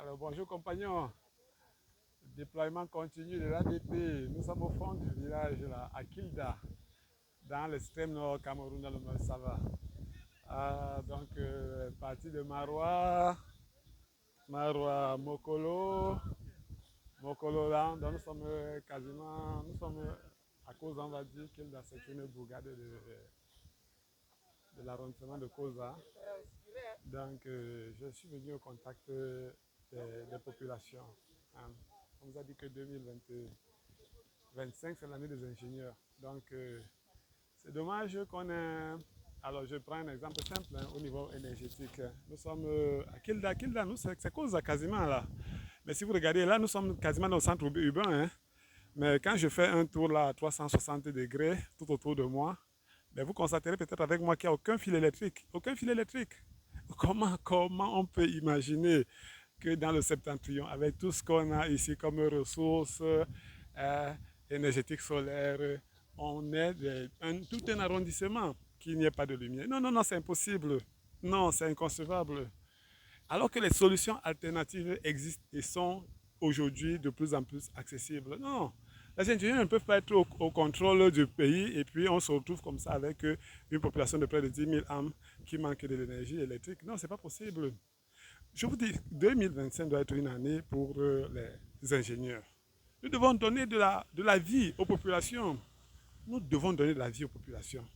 Alors bonjour compagnons, déploiement continu de l'ADP. Nous sommes au fond du village là, à Kilda, dans l'extrême nord Cameroun, dans le Mont Sava. Parti de Marois, Marois Mokolo, Mokolo là, donc nous sommes quasiment, nous sommes à cause, on va dire, Kilda, c'est une bourgade de l'arrondissement de Koza. Je suis venu au contact des populations. Hein. On nous a dit que 2025, c'est l'année des ingénieurs. C'est dommage qu'on ait... Alors, je prends un exemple simple au niveau énergétique. Nous sommes à Kilda. Kilda, nous, c'est cause quasiment là. Mais si vous regardez, là, nous sommes quasiment dans le centre urbain. Hein. Mais quand je fais un tour là à 360 degrés tout autour de moi, ben vous constaterez peut-être avec moi qu'il n'y a aucun fil électrique. Aucun fil électrique. Comment on peut imaginer que dans le septentrion, avec tout ce qu'on a ici comme ressources énergétiques solaires, on ait tout un arrondissement qu'il n'y ait pas de lumière. Non, non, non, c'est impossible. Non, c'est inconcevable. Alors que les solutions alternatives existent et sont aujourd'hui de plus en plus accessibles. Non, les ingénieurs ne peuvent pas être au contrôle du pays et puis on se retrouve comme ça avec une population de près de 10 000 âmes qui manque de l'énergie électrique. Non, c'est pas possible. Je vous dis, 2025 doit être une année pour les ingénieurs. Nous devons donner de la vie aux populations. Nous devons donner de la vie aux populations.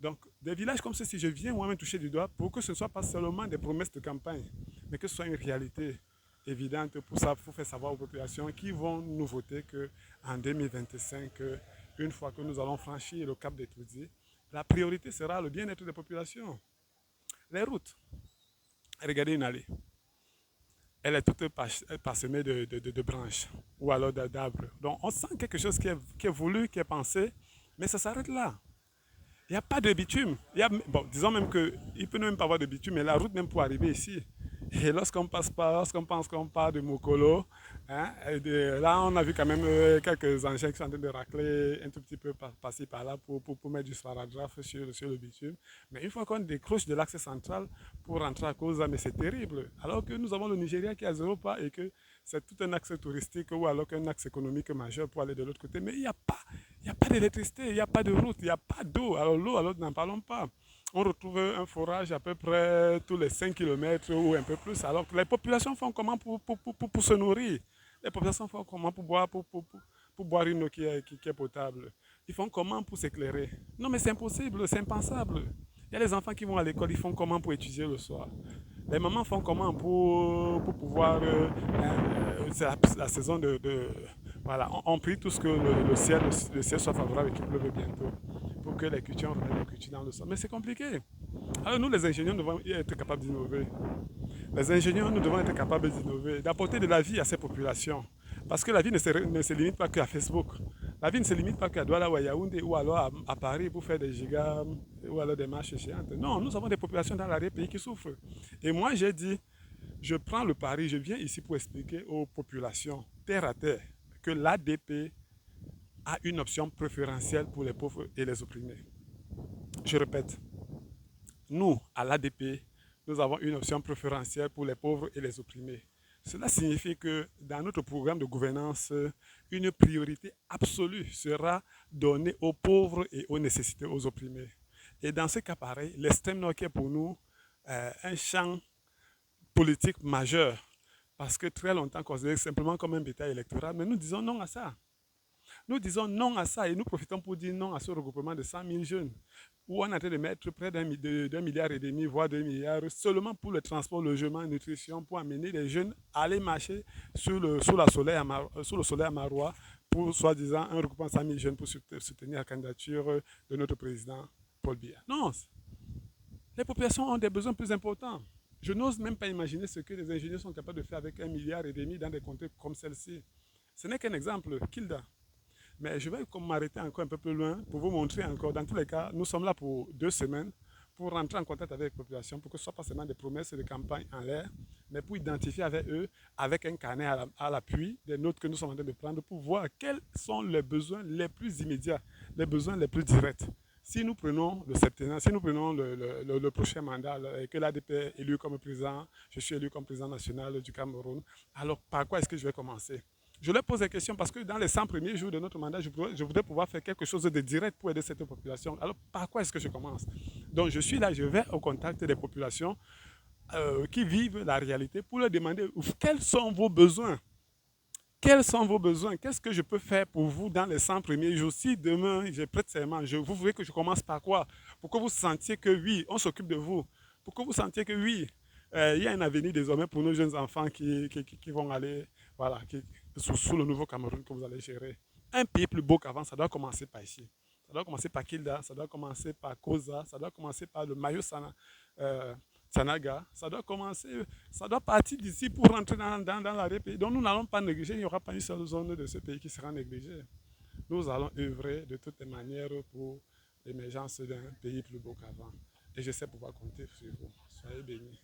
Donc, des villages comme ceci, je viens moi-même toucher du doigt pour que ce ne soit pas seulement des promesses de campagne, mais que ce soit une réalité évidente pour ça, pour faire savoir aux populations qui vont nous voter qu'en 2025, une fois que nous allons franchir le cap d'Étoudi, la priorité sera le bien-être des populations. Les routes. Regardez une allée. Elle est toute parsemée de branches ou alors d'arbres. Donc on sent quelque chose qui est voulu, qui est pensé, mais ça s'arrête là. Il n'y a pas de bitume. Bon, disons même qu'il peut même pas avoir de bitume, mais la route même pour arriver ici. Et lorsqu'on pense qu'on part de Mokolo, hein, là on a vu quand même quelques engins qui sont en train de racler un tout petit peu par-ci par-là pour mettre du sparadrap sur le bitume. Mais une fois qu'on décroche de l'axe central pour rentrer à Koza, mais c'est terrible. Alors que nous avons le Nigeria qui est à 0 pas et que c'est tout un axe touristique ou alors qu'un axe économique majeur pour aller de l'autre côté. Mais il n'y a pas d'électricité, il n'y a pas de route, il n'y a pas d'eau. Alors l'eau, n'en parlons pas. On retrouve un forage à peu près tous les 5 kilomètres ou un peu plus. Alors que les populations font comment pour se nourrir? Les populations font comment pour boire une eau qui est potable? Ils font comment pour s'éclairer? Non mais c'est impossible, c'est impensable. Il y a les enfants qui vont à l'école, ils font comment pour étudier le soir? Les mamans font comment pour pouvoir... c'est la saison voilà, on prie tout ce que le ciel soit favorable et qu'il pleuve bientôt pour que les cultures remettent les cultures dans le sol. Mais c'est compliqué. Alors nous, les ingénieurs, nous devons être capables d'innover. Les ingénieurs, nous devons être capables d'innover, d'apporter de la vie à ces populations. Parce que la vie ne se limite pas qu'à Facebook. La vie ne se limite pas qu'à Douala ou à Yaoundé ou alors à Paris pour faire des gigas ou alors des marches géantes. Non, nous avons des populations dans l'arrière-pays qui souffrent. Et moi, j'ai dit, je prends le pari, je viens ici pour expliquer aux populations, terre à terre, que l'ADP a une option préférentielle pour les pauvres et les opprimés. Je répète, nous, à l'ADP, nous avons une option préférentielle pour les pauvres et les opprimés. Cela signifie que dans notre programme de gouvernance, une priorité absolue sera donnée aux pauvres et aux nécessités, aux opprimés. Et dans ce cas pareil, l'extrême nord qui est pour nous un champ politique majeur, parce que très longtemps considéré simplement comme un bétail électoral, mais nous disons non à ça. Nous disons non à ça et nous profitons pour dire non à ce regroupement de 100 000 jeunes où on est en train de mettre près d'un milliard et demi, voire 2 milliards seulement pour le transport, le logement, la nutrition, pour amener les jeunes à aller marcher sous le soleil à Marois pour soi-disant un regroupement de 100 000 jeunes pour soutenir la candidature de notre président Paul Biya. Non, les populations ont des besoins plus importants. Je n'ose même pas imaginer ce que les ingénieurs sont capables de faire avec 1,5 milliard dans des contrées comme celle-ci. Ce n'est qu'un exemple, Kilda. Mais je vais m'arrêter encore un peu plus loin pour vous montrer encore. Dans tous les cas, nous sommes là pour 2 semaines pour rentrer en contact avec la population, pour que ce ne soit pas seulement des promesses de campagne en l'air, mais pour identifier avec eux, avec un carnet à l'appui, des notes que nous sommes en train de prendre, pour voir quels sont les besoins les plus immédiats, les besoins les plus directs. si nous prenons le septennat, si nous prenons le prochain mandat et que l'ADP est élu comme président, je suis élu comme président national du Cameroun, alors par quoi est-ce que je vais commencer? Je leur pose la question parce que dans les 100 premiers jours de notre mandat, je voudrais pouvoir faire quelque chose de direct pour aider cette population. Alors par quoi est-ce que je commence? Donc je suis là, je vais au contact des populations qui vivent la réalité pour leur demander quels sont vos besoins. Quels sont vos besoins? Qu'est-ce que je peux faire pour vous dans les 100 premiers jours? Si demain, j'ai prête serment, vous voulez que je commence par quoi? Pour que vous sentiez que oui, on s'occupe de vous. Pour que vous sentiez que oui, il y a un avenir désormais pour nos jeunes enfants qui vont aller voilà, sous le nouveau Cameroun que vous allez gérer. Un pays plus beau qu'avant, ça doit commencer par ici. Ça doit commencer par Kilda, ça doit commencer par Koza, ça doit commencer par le Mayo Sanaga, ça doit partir d'ici pour rentrer dans l'arrêt-pays. Donc nous n'allons pas négliger, il n'y aura pas une seule zone de ce pays qui sera négligée. Nous allons œuvrer de toutes les manières pour l'émergence d'un pays plus beau qu'avant. Et je sais pouvoir compter sur vous. Soyez bénis.